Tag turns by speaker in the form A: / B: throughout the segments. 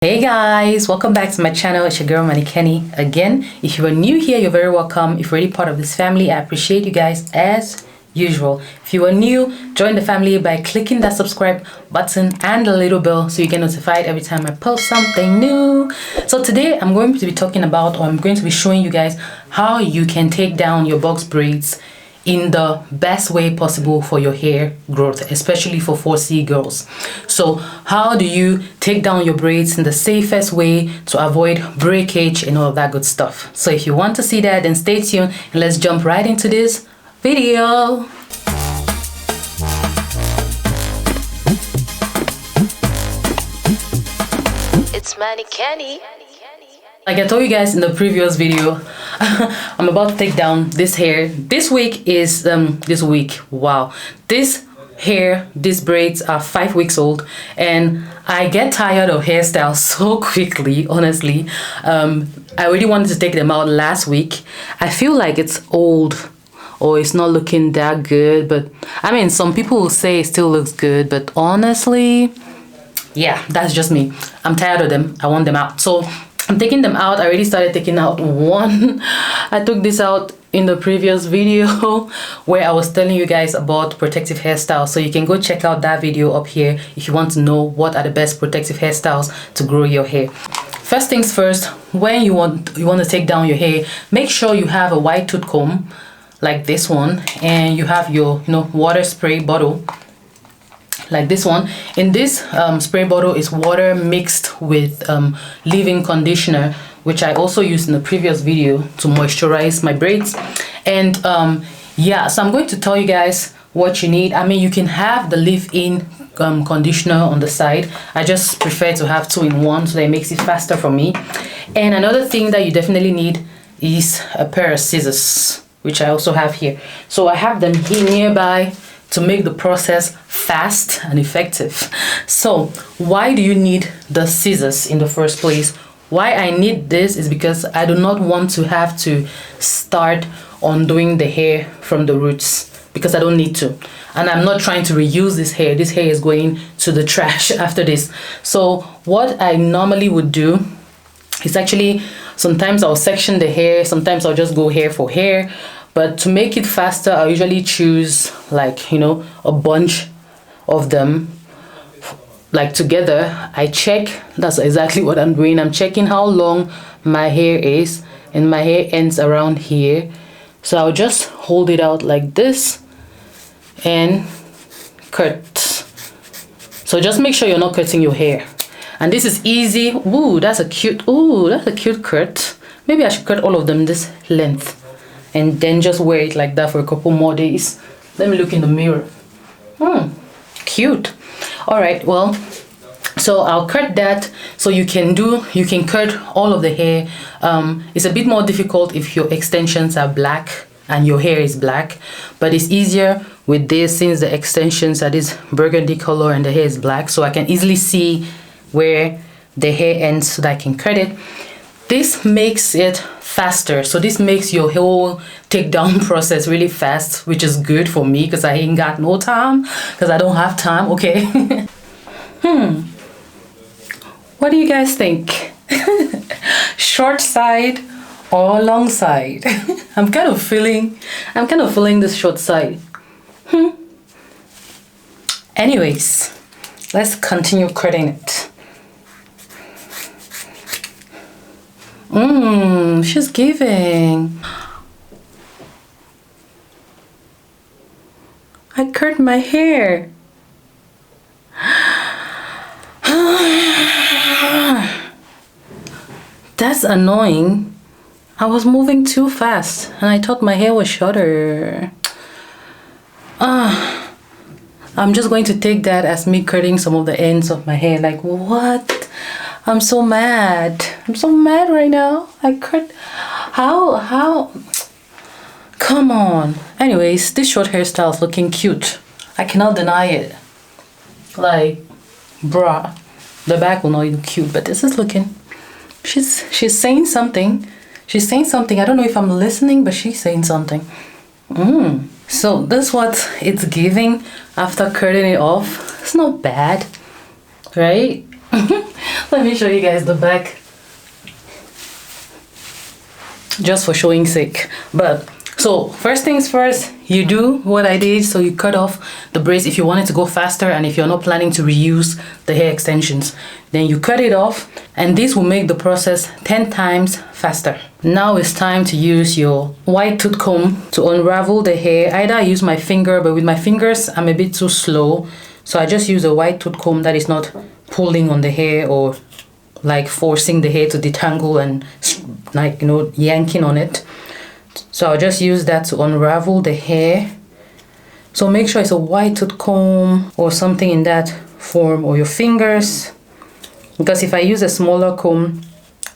A: Hey guys, welcome back to my channel. It's your girl Kenny again. If you are new here, you're very welcome. If you're already part of this family, I appreciate you guys as usual. If you are new, join the family by clicking that subscribe button and the little bell so you get notified every time I post something new. So today I'm going to be talking about, or I'm going to be showing you guys how you can take down your box braids in the best way possible for your hair growth, especially for 4C girls. So how do you take down your braids in the safest way to avoid breakage and all of that good stuff? So if you want to see that, then stay tuned and let's jump right into this video. It's Kenny. Like I told you guys in the previous video, I'm about to take down this hair. This week is wow, this hair, these braids are 5 weeks old, and I get tired of hairstyles so quickly, honestly. I already wanted to take them out last week. I feel like it's old or it's not looking that good, but I mean, some people will say it still looks good, but honestly, yeah, that's just me. I'm tired of them. I want them out. So I'm taking them out. I already started taking out one. I took this out in the previous video where I was telling you guys about protective hairstyles. So you can go check out that video up here if you want to know what are the best protective hairstyles to grow your hair. First things first, when you want to take down your hair, make sure you have a white tooth comb like this one, and you have your water spray bottle like this one. In this spray bottle is water mixed with leave-in conditioner, which I also used in the previous video to moisturize my braids. And yeah, so I'm going to tell you guys what you need. I mean, you can have the leave-in conditioner on the side. I just prefer to have 2-in-1 so that it makes it faster for me. And another thing that you definitely need is a pair of scissors, which I also have here. So I have them here nearby to make the process fast and effective. So why do you need the scissors in the first place? Why I need this is because I do not want to have to start undoing the hair from the roots, because I don't need to. And I'm not trying to reuse this hair. This hair is going to the trash after this. So what I normally would do is actually, sometimes I'll section the hair, sometimes I'll just go hair for hair. But to make it faster, I usually choose like, a bunch of them like together. I check, that's exactly what I'm doing. I'm checking how long my hair is, and my hair ends around here. So I'll just hold it out like this and cut. So just make sure you're not cutting your hair. And this is easy. Ooh, that's a cute cut. Maybe I should cut all of them this length and then just wear it like that for a couple more days. Let me look in the mirror. Cute. All right, well, so I'll cut that. So you can cut all of the hair. It's a bit more difficult if your extensions are black and your hair is black, but it's easier with this since the extensions are this burgundy color and the hair is black, so I can easily see where the hair ends so that I can cut it. This makes it faster, so this makes your whole takedown process really fast, which is good for me because I ain't got no time, because I don't have time. Okay. What do you guys think? Short side or long side? I'm kind of feeling this short side. Anyways, let's continue cutting it. She's giving. I cut my hair. That's annoying. I was moving too fast and I thought my hair was shorter. I'm just going to take that as me cutting some of the ends of my hair. Like, what? I'm so mad. I'm so mad right now. I cut. How? Come on. Anyways, this short hairstyle is looking cute. I cannot deny it. Like, bruh. The back will not look cute, but this is looking. She's saying something. She's saying something. I don't know if I'm listening, but she's saying something. So this is what it's giving after cutting it off. It's not bad, right? Let me show you guys the back, just for showing sake. But so first things first, you do what I did. So you cut off the braids if you want it to go faster, and if you're not planning to reuse the hair extensions, then you cut it off, and this will make the process 10 times faster. Now it's time to use your white tooth comb to unravel the hair. Either I use my finger, but with my fingers I'm a bit too slow, so I just use a white tooth comb that is not pulling on the hair or like forcing the hair to detangle and, like, you know, yanking on it. So I'll just use that to unravel the hair. So make sure it's a white tooth comb or something in that form, or your fingers, because if I use a smaller comb,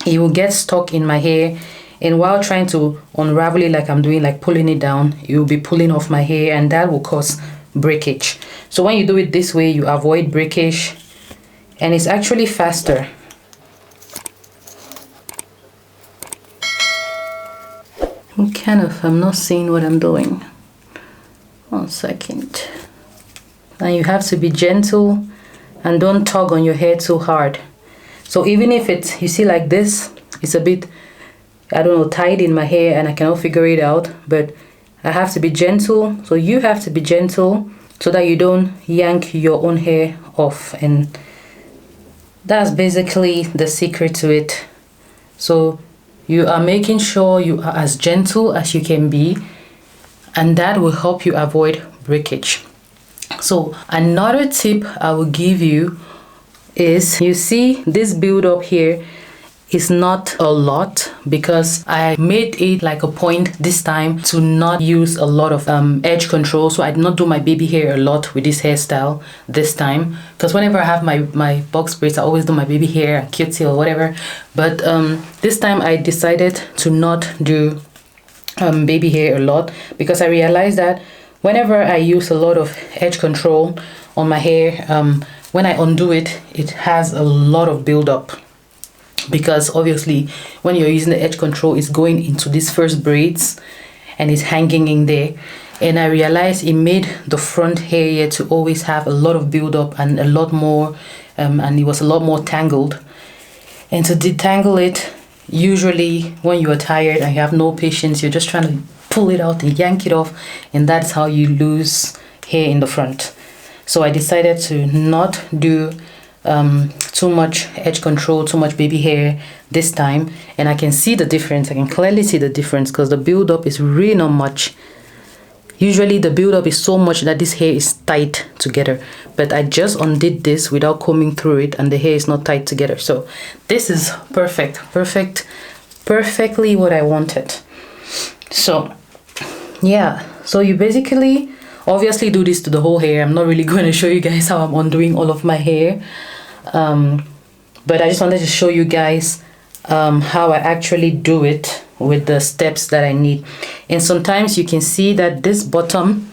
A: it will get stuck in my hair, and while trying to unravel it like I'm doing, like pulling it down, it will be pulling off my hair, and that will cause breakage. So when you do it this way, you avoid breakage, and it's actually faster. I'm not seeing what I'm doing. 1 second. And you have to be gentle and don't tug on your hair too hard. So even if it's, you see, like this, it's a bit, I don't know, tied in my hair and I cannot figure it out, but I have to be gentle. So you have to be gentle so that you don't yank your own hair off, and that's basically the secret to it. So you are making sure you are as gentle as you can be, and that will help you avoid breakage. So another tip I will give you is, you see this build up here is not a lot, because I made it like a point this time to not use a lot of edge control. So I did not do my baby hair a lot with this hairstyle this time, because whenever I have my box braids, I always do my baby hair, cutie or whatever. But this time I decided to not do baby hair a lot, because I realized that whenever I use a lot of edge control on my hair, when I undo it, it has a lot of buildup, because obviously when you're using the edge control, it's going into these first braids and it's hanging in there. And I realized it made the front hair here to always have a lot of buildup and a lot more, and it was a lot more tangled. And to detangle it, usually when you are tired and you have no patience, you're just trying to pull it out and yank it off, and that's how you lose hair in the front. So I decided to not do too much edge control, too much baby hair this time, and I can see the difference. I can clearly see the difference, because the build-up is really not much. Usually the build-up is so much that this hair is tight together, but I just undid this without combing through it, and the hair is not tight together. So this is perfectly what I wanted. So yeah, so you basically obviously do this to the whole hair. I'm not really going to show you guys how I'm undoing all of my hair, but I just wanted to show you guys how I actually do it with the steps that I need. And sometimes you can see that this bottom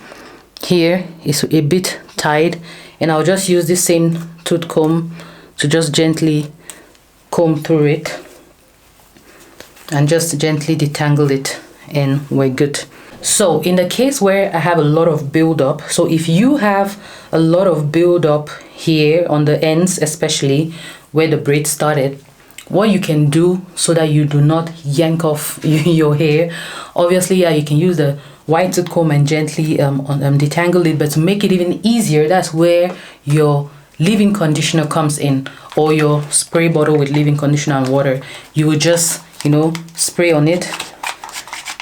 A: here is a bit tied, and I'll just use this same tooth comb to just gently comb through it and just gently detangle it, and we're good. So in the case where I have a lot of build-up, so if you have a lot of build-up here on the ends, especially where the braid started, what you can do so that you do not yank off your hair, obviously, yeah, you can use the white tooth comb and gently detangle it. But to make it even easier, that's where your leave-in conditioner comes in, or your spray bottle with leave-in conditioner and water. You would just, you know, spray on it.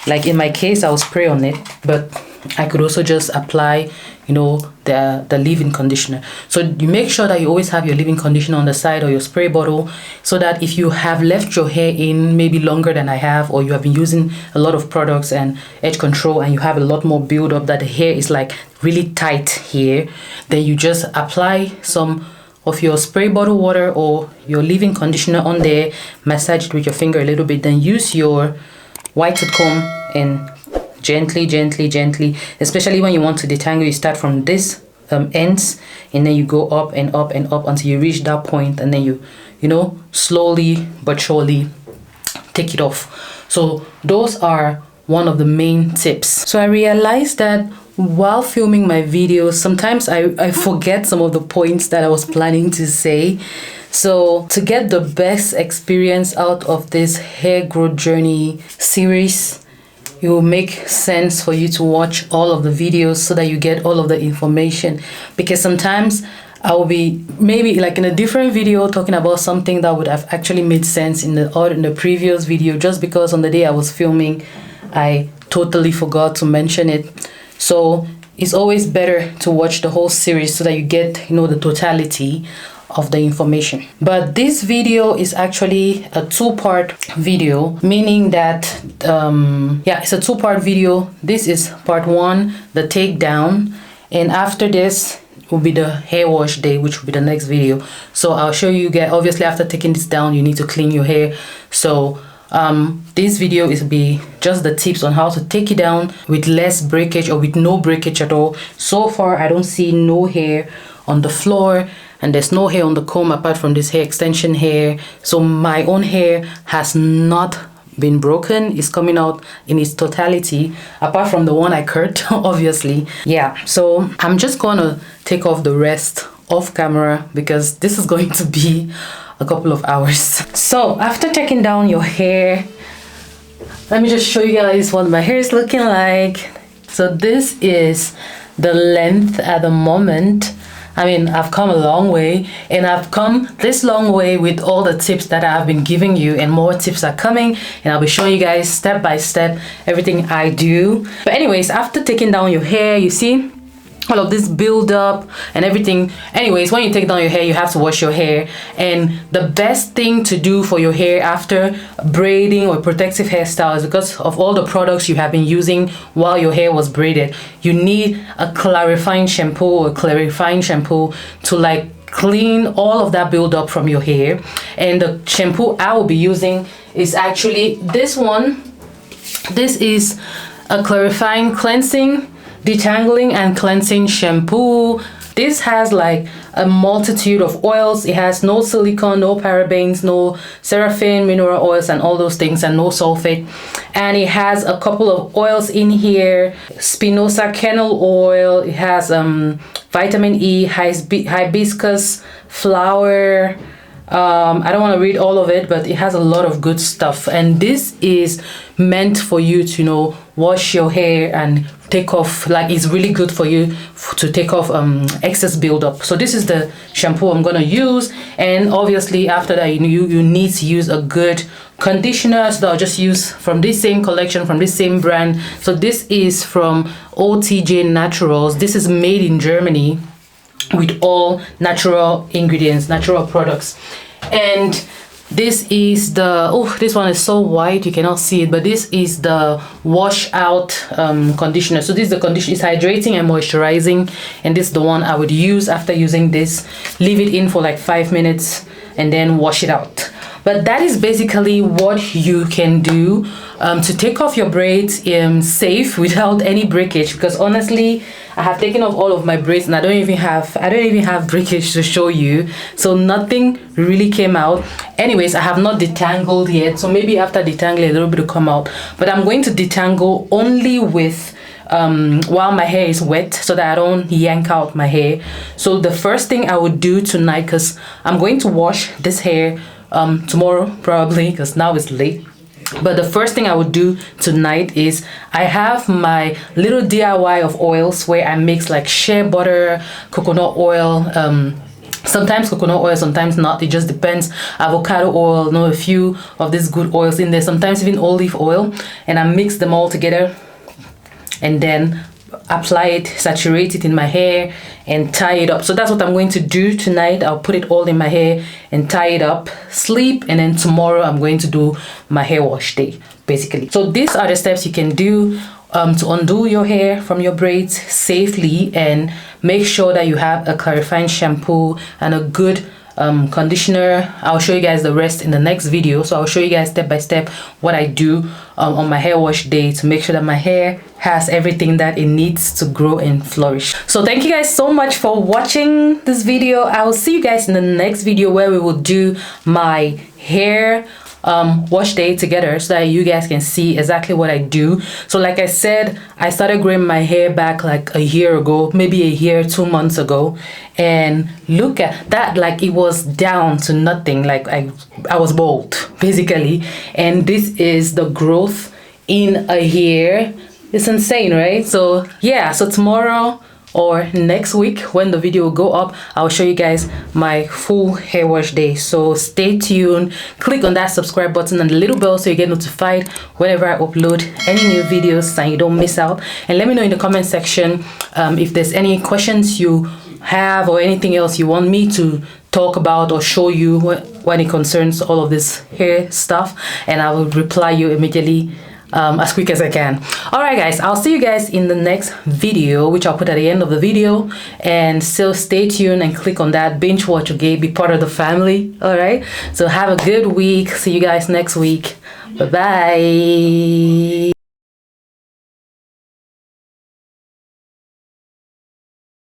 A: Like in my case, I'll spray on it, but I could also just apply, you know, the leave-in conditioner. So you make sure that you always have your leave-in conditioner on the side, or your spray bottle, so that if you have left your hair in maybe longer than I have, or you have been using a lot of products and edge control and you have a lot more build up, that the hair is like really tight here, then you just apply some of your spray bottle water or your leave-in conditioner on there, massage it with your finger a little bit, then use your white tooth comb and gently, especially when you want to detangle, you start from this ends, and then you go up and up and up until you reach that point, and then you know, slowly but surely take it off. So those are one of the main tips. So I realized that while filming my videos, sometimes I forget some of the points that I was planning to say. So to get the best experience out of this hair growth journey series, it will make sense for you to watch all of the videos so that you get all of the information, because sometimes I will be maybe like in a different video talking about something that would have actually made sense in the previous video, just because on the day I was filming I totally forgot to mention it. So it's always better to watch the whole series so that you get, you know, the totality of the information. But this video is actually a two-part video, meaning that yeah, it's a two-part video. This is part one, the takedown, and after this will be the hair wash day, which will be the next video. So I'll show you guys, obviously after taking this down you need to clean your hair. So this video is be just the tips on how to take it down with less breakage or with no breakage at all. So far I don't see no hair on the floor, and there's no hair on the comb apart from this hair extension hair. So my own hair has not been broken. It's coming out in its totality, apart from the one I cut obviously. Yeah, so I'm just gonna take off the rest off camera because this is going to be a couple of hours. So after taking down your hair, let me just show you guys what my hair is looking like. So this is the length at the moment. I mean, I've come a long way, and I've come this long way with all the tips that I've been giving you, and more tips are coming, and I'll be showing you guys step by step everything I do. But anyways, after taking down your hair, you see all of this build up and everything. Anyways, when you take down your hair, you have to wash your hair, and the best thing to do for your hair after braiding or protective hairstyles, because of all the products you have been using while your hair was braided, you need a clarifying shampoo or clarifying shampoo to like clean all of that build up from your hair. And the shampoo I will be using is actually this one. This is a clarifying, cleansing, detangling and cleansing shampoo. This has like a multitude of oils. It has no silicone, no parabens, no paraffin, mineral oils and all those things, and no sulfate. And it has a couple of oils in here: Spinosa kernel oil, it has vitamin E, hibiscus flower. I don't want to read all of it, but it has a lot of good stuff, and this is meant for you to, you know, wash your hair and take off, like it's really good for you to take off excess buildup. So this is the shampoo I'm gonna use, and obviously after that you need to use a good conditioner. So I'll just use from this same collection, from this same brand. So this is from OTJ Naturals. This is made in Germany with all natural ingredients, natural products. And this is the, oh, this one is so white you cannot see it, but this is the wash out conditioner. So this is the conditioner, it's hydrating and moisturizing, and this is the one I would use after using this. Leave it in for like 5 minutes and then wash it out. But that is basically what you can do to take off your braids safe without any breakage, because honestly I have taken off all of my braids and I don't even have breakage to show you, so nothing really came out. Anyways, I have not detangled yet, so maybe after detangling a little bit will come out, but I'm going to detangle only with while my hair is wet so that I don't yank out my hair. So the first thing I would do tonight, because I'm going to wash this hair tomorrow probably, because now it's late, but the first thing I would do tonight is I have my little DIY of oils where I mix like shea butter, coconut oil, sometimes coconut oil, sometimes not, it just depends, avocado oil, know a few of these good oils in there, sometimes even olive oil, and I mix them all together and then apply it, saturate it in my hair and tie it up. So that's what I'm going to do tonight. I'll put it all in my hair and tie it up, sleep, and then tomorrow I'm going to do my hair wash day basically. So these are the steps you can do to undo your hair from your braids safely, and make sure that you have a clarifying shampoo and a good conditioner. I'll show you guys the rest in the next video. So I'll show you guys step by step what I do on my hair wash day to make sure that my hair has everything that it needs to grow and flourish. So thank you guys so much for watching this video. I will see you guys in the next video where we will do my hair wash day together so that you guys can see exactly what I do. So like I said, I started growing my hair back like a year ago, maybe a year, 2 months ago, and look at that, like it was down to nothing, like I was bald basically. And this is the growth in a year. It's insane, right? So yeah, so tomorrow or next week when the video will go up, I'll show you guys my full hair wash day. So stay tuned, click on that subscribe button and the little bell so you get notified whenever I upload any new videos and you don't miss out. And let me know in the comment section if there's any questions you have or anything else you want me to talk about or show you when it concerns all of this hair stuff, and I will reply you immediately as quick as I can. All right guys, I'll see you guys in the next video, which I'll put at the end of the video. And still stay tuned and click on that binge watch, okay? Be part of the family. All right, so have a good week. See you guys next week. Bye bye.